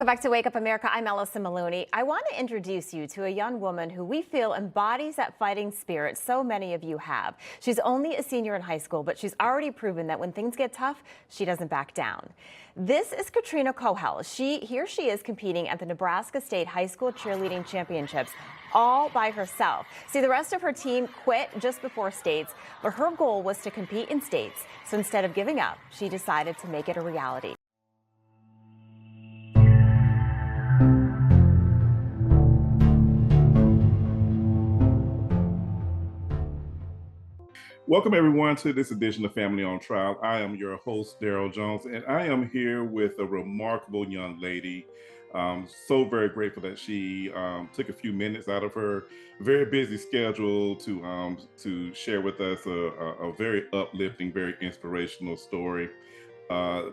Welcome back to Wake Up America. I'm Allison Maloney. I want to introduce you to a young woman who we feel embodies that fighting spirit so many of you have. She's only a senior in high school, but she's already proven that when things get tough, she doesn't back down. This is Katrina Kohel. Here she is competing at the Nebraska State High School Cheerleading Championships all by herself. See, the rest of her team quit just before states, but her goal was to compete in states. So instead of giving up, she decided to make it a reality. Welcome, everyone, to this edition of Family on Trial. I am your host, Daryl Jones, and I am here with a remarkable young lady. So very grateful that she took a few minutes out of her very busy schedule to share with us a very uplifting, very inspirational story. And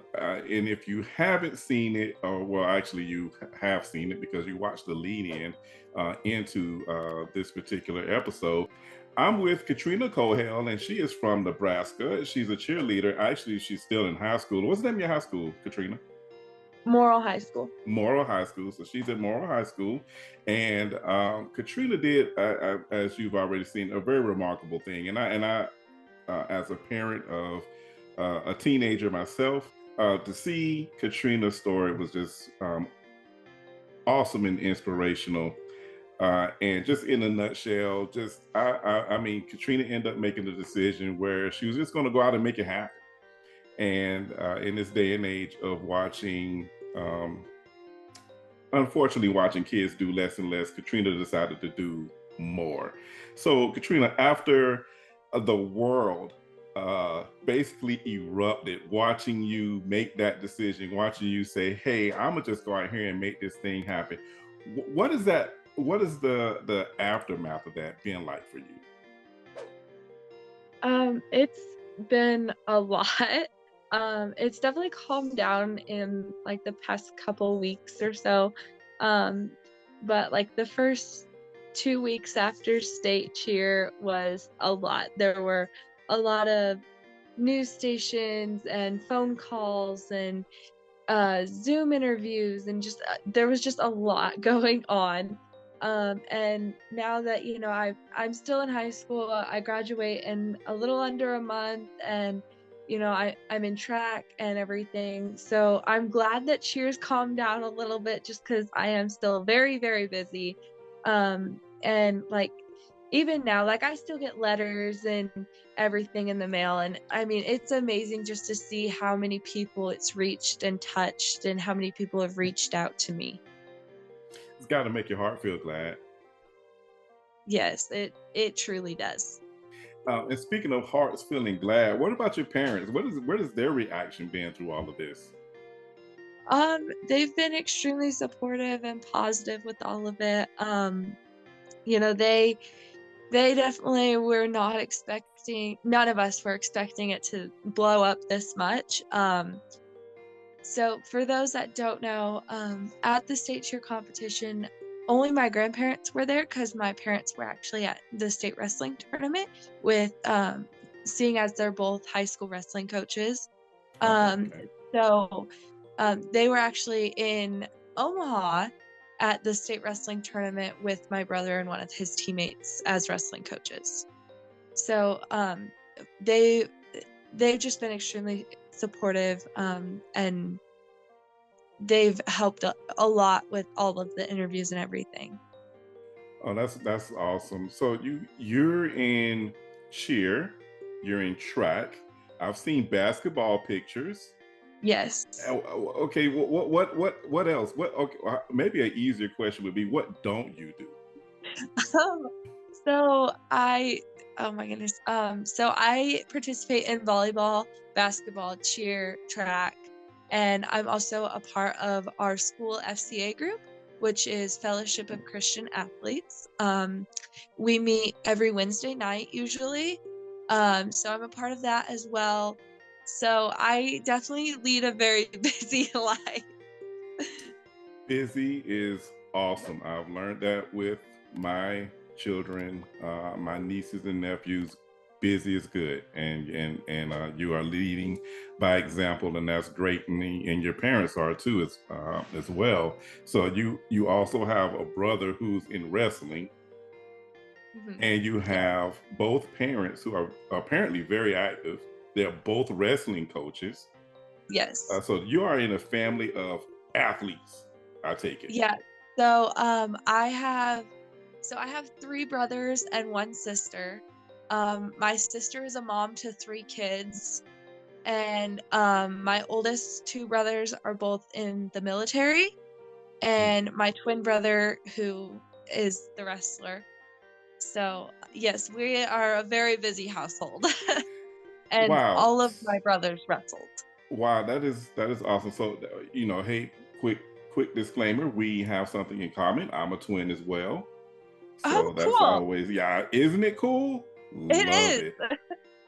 if you haven't seen it, or well, actually you have seen it because you watched the lead in into this particular episode. I'm with Katrina Kohel, and she is from Nebraska. She's a cheerleader. Actually, she's still in high school. What's the name of your high school, Katrina? Moral High School. Moral High School. So she's at Moral High School. And Katrina did, as you've already seen, a very remarkable thing. And I as a parent of a teenager myself, to see Katrina's story was just awesome and inspirational. And just in a nutshell, I mean, Katrina ended up making the decision where she was just going to go out and make it happen. And in this day and age of unfortunately, watching kids do less and less, Katrina decided to do more. So, Katrina, after the world basically erupted, watching you make that decision, watching you say, "Hey, I'm gonna just go out here and make this thing happen." What is that? What is the aftermath of that been like for you? It's been a lot. It's definitely calmed down in like the past couple weeks or so. Um, but like the first 2 weeks after state cheer was a lot. There were a lot of news stations and phone calls and Zoom interviews and just there was just a lot going on. And now that I'm still in high school, I graduate in a little under a month, and I'm in track and everything. So I'm glad that cheers calmed down a little bit, just because I am still very, very busy. And like even now, like I still get letters and everything in the mail, and I mean it's amazing just to see how many people it's reached and touched and how many people have reached out to me. It's got to make your heart feel glad. Yes, it truly does. And speaking of hearts feeling glad, what about your parents? What has their reaction been through all of this? They've been extremely supportive and positive with all of it. You know, they definitely were not expecting, none of us were expecting it to blow up this much. So for those that don't know, at the state cheer competition, only my grandparents were there because my parents were actually at the state wrestling tournament with, seeing as they're both high school wrestling coaches. Oh, Um, okay. so they were actually in Omaha at the state wrestling tournament with my brother and one of his teammates as wrestling coaches. So they they've just been extremely supportive, and they've helped a lot with all of the interviews and everything. Oh, that's awesome. So you're in cheer, you're in track. I've seen basketball pictures. Yes. Okay, what else? What okay, maybe an easier question would be, what don't you do? Um, so I oh my goodness. So I participate in volleyball, basketball, cheer, track, and I'm also a part of our school FCA group, which is Fellowship of Christian Athletes. We meet every Wednesday night usually. So I'm a part of that as well. So I definitely lead a very busy life. Busy is awesome. I've learned that with my children, my nieces and nephews. busy is good, and you are leading by example, and that's great. And your parents are too, as well. So you also have a brother who's in wrestling, Mhm. and you Yeah. have both parents who are apparently very active. They're both wrestling coaches. Yes. So you are in a family of athletes, I take it. Yeah. So, I have 3 brothers and 1 sister. My sister is a mom to 3 kids, and, my oldest 2 brothers are both in the military, Mm. and my twin brother who is the wrestler. So, yes, we are a very busy household, and Wow. all of my brothers wrestled. Wow, that is awesome. So, hey, quick disclaimer: we have something in common. I'm a twin as well, Oh, so that's cool. always, yeah. Isn't it cool? It Love it, is.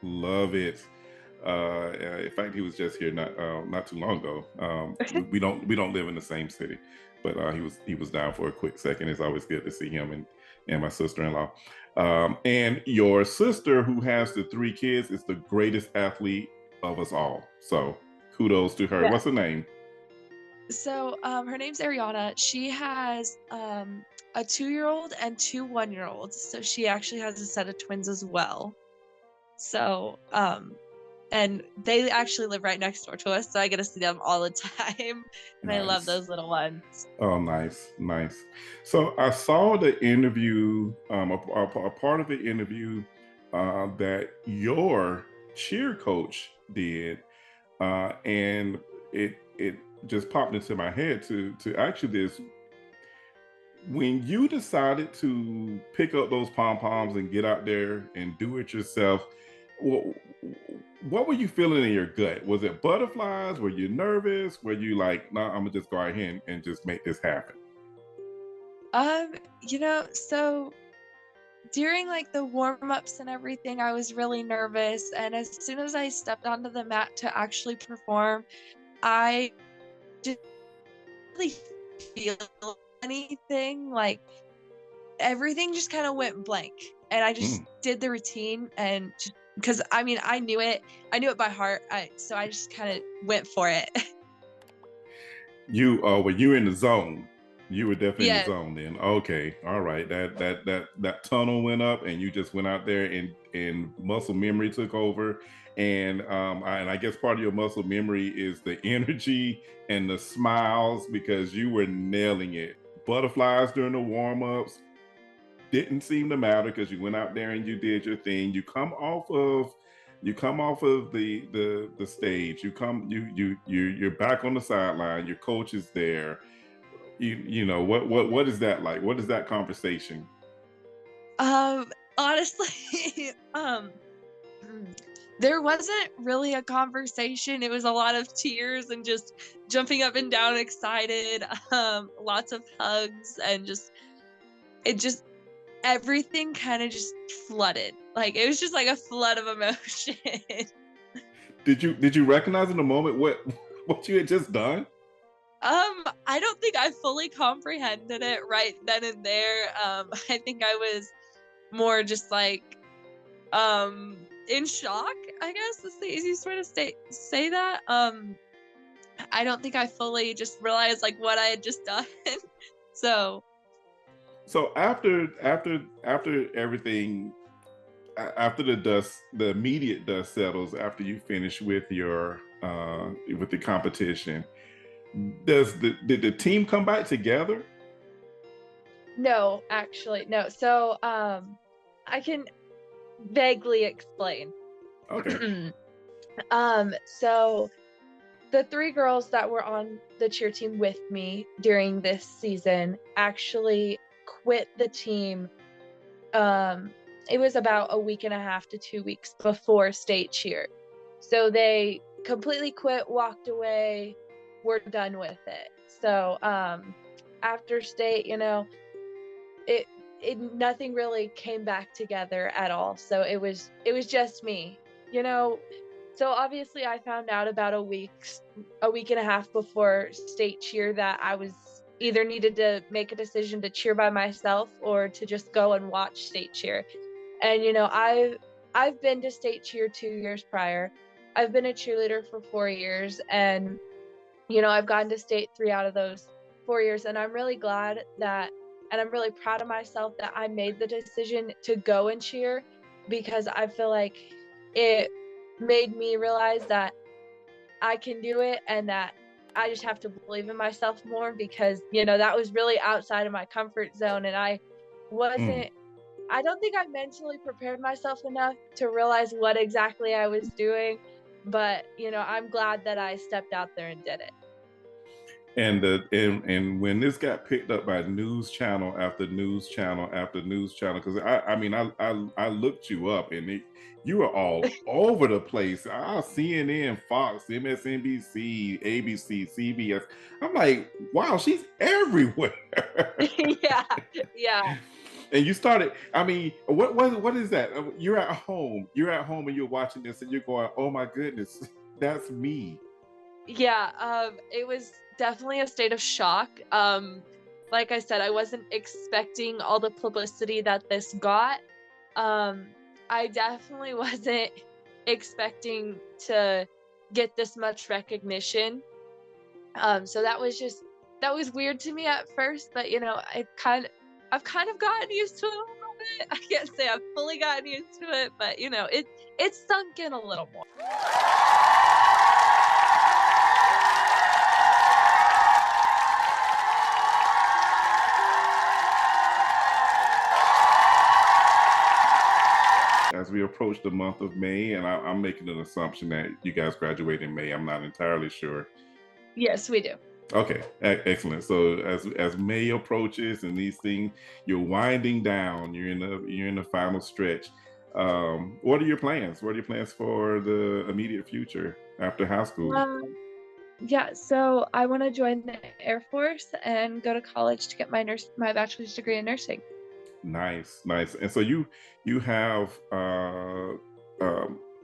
love it. In fact, he was just here not too long ago. We don't live in the same city, but he was down for a quick second. It's always good to see him and my sister-in-law. And your sister, who has the 3 kids, is the greatest athlete of us all. So kudos to her. Yeah. What's her name? So, her name's Ariana. She has a 2-year-old and 2 one-year-olds. So she actually has a set of twins as well. So, and they actually live right next door to us, so I get to see them all the time, and I love Nice. those little ones. Oh, nice, nice. So I saw the interview, a part of the interview that your cheer coach did, and it just popped into my head to actually this. When you decided to pick up those pom poms and get out there and do it yourself, what, what were you feeling in your gut? Was it butterflies? Were you nervous? Were you like, no, I'm gonna just go ahead and just make this happen? Um, so during like the warm-ups and everything, I was really nervous, and as soon as I stepped onto the mat to actually perform, I didn't really feel anything. Like everything just kind of went blank, and I just Mm. did the routine, and just because I mean I knew it by heart. So I just kind of went for it. When you were in the zone, you were definitely in the Yeah. zone then. Okay, all right. That tunnel went up, and you just went out there, and muscle memory took over. And I guess part of your muscle memory is the energy and the smiles, because you were nailing it. Butterflies during the warm-ups didn't seem to matter because you went out there and you did your thing. You come off of the stage. You're back on the sideline. Your coach is there. What is that like? What is that conversation? Honestly, there wasn't really a conversation. It was a lot of tears and just jumping up and down excited, lots of hugs, and just everything kind of just flooded. Like it was just like a flood of emotion. Did you recognize in the moment what what you had just done? I don't think I fully comprehended it right then and there. I think I was more just like in shock, I guess is the easiest way to say that. I don't think I fully just realized like what I had just done. So, So after everything, after the immediate dust settles, after you finish with the competition, did the team come back together? no, actually, no. So, I can vaguely explain. Okay. So the 3 girls that were on the cheer team with me during this season actually quit the team. Um, it was about a week and a half to 2 weeks before state cheer. So they completely quit, walked away, were done with it. So after state, it nothing really came back together at all. So it was just me. You know, so obviously I found out about a week and a half before state cheer that I was either needed to make a decision to cheer by myself or to just go and watch state cheer. And I I've been to state cheer 2 years prior. I've been a cheerleader for 4 years, and I've gotten to state 3 out of those 4 years, and I'm really glad that, and I'm really proud of myself that I made the decision to go and cheer, because I feel like it made me realize that I can do it, and that I just have to believe in myself more, because, that was really outside of my comfort zone, and Mm. wasn't I don't think I mentally prepared myself enough to realize what exactly I was doing, but, I'm glad that I stepped out there and did it. And when this got picked up by news channel after news channel after news channel, because I looked you up, and you were all over the place. CNN, Fox, MSNBC, ABC, CBS. I'm like, wow, she's everywhere. Yeah, yeah. And you started. I mean, what is that? You're at home. You're at home, and you're watching this, and you're going, "Oh my goodness, that's me." Yeah, it was definitely a state of shock. Like I said, I wasn't expecting all the publicity that this got. Um, I definitely wasn't expecting to get this much recognition. So that was weird to me at first, but I've kind of gotten used to it a little bit. I can't say I've fully gotten used to it, but it's sunk in a little more. As we approach the month of May, and I'm making an assumption that you guys graduate in May. I'm not entirely sure. Yes, we do. Okay, excellent. So as May approaches and these things, you're winding down. You're in the final stretch. What are your plans? What are your plans for the immediate future after high school? Um, Yeah, so I want to join the Air Force and go to college to get my bachelor's degree in nursing. Nice, nice. And so you have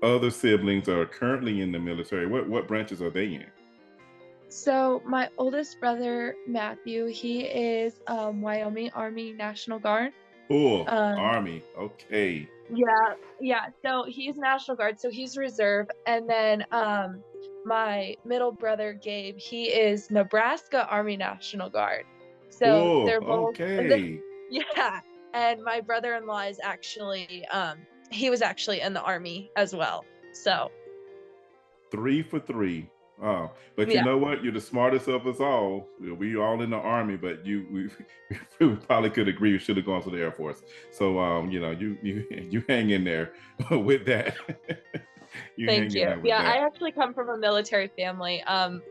other siblings that are currently in the military. What branches are they in? So my oldest brother Matthew, he is Wyoming Army National Guard. Oh, Um, Army. Okay. yeah, yeah. So he's National Guard, so he's reserve, and then my middle brother Gabe, he is Nebraska Army National Guard. So Oh, they're both okay. yeah. And my brother-in-law is actually he was actually in the army as well. So, 3 for 3. Oh, but you yeah. know what? You're the smartest of us all. We all in the Army, but we probably could agree we should have gone to the Air Force. So you hang in there with that. You Thank hang in you. there with Yeah, that. I actually come from a military family.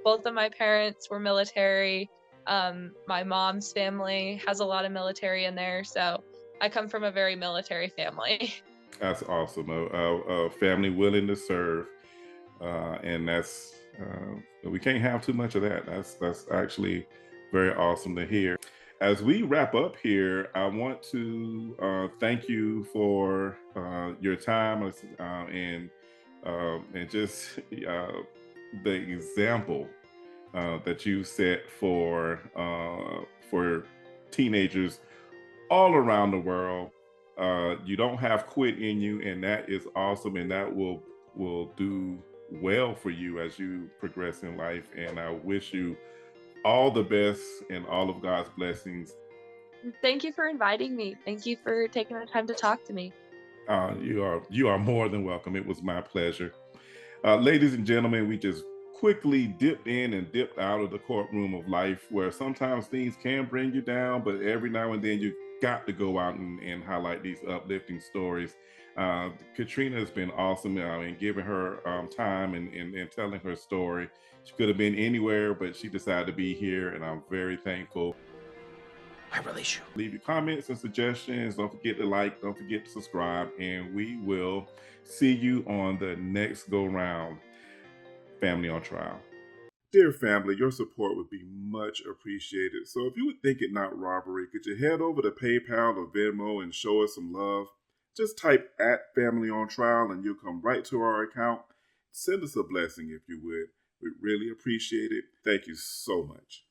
Both of my parents were military. My mom's family has a lot of military in there, so I come from a very military family. That's awesome. A family willing to serve, and we can't have too much of that. That's actually very awesome to hear. As we wrap up here, I want to thank you for your time and just the example that you set for teenagers all around the world. You don't have quit in you, and that is awesome, and that will do well for you as you progress in life. And I wish you all the best and all of God's blessings. Thank you for inviting me. Thank you for taking the time to talk to me. You are more than welcome. It was my pleasure. Ladies and gentlemen, we just quickly dipped in and dipped out of the courtroom of life, where sometimes things can bring you down, but every now and then you got to go out and highlight these uplifting stories. Katrina has been awesome in giving her time and telling her story. She could have been anywhere, but she decided to be here, and I'm very thankful. I really should. Leave your comments and suggestions. Don't forget to like, don't forget to subscribe, and we will see you on the next go round. Family on Trial. Dear family, your support would be much appreciated. So if you would think it not robbery, could you head over to PayPal or Venmo and show us some love? Just type @Family on Trial and you'll come right to our account. Send us a blessing if you would. We'd really appreciate it. Thank you so much.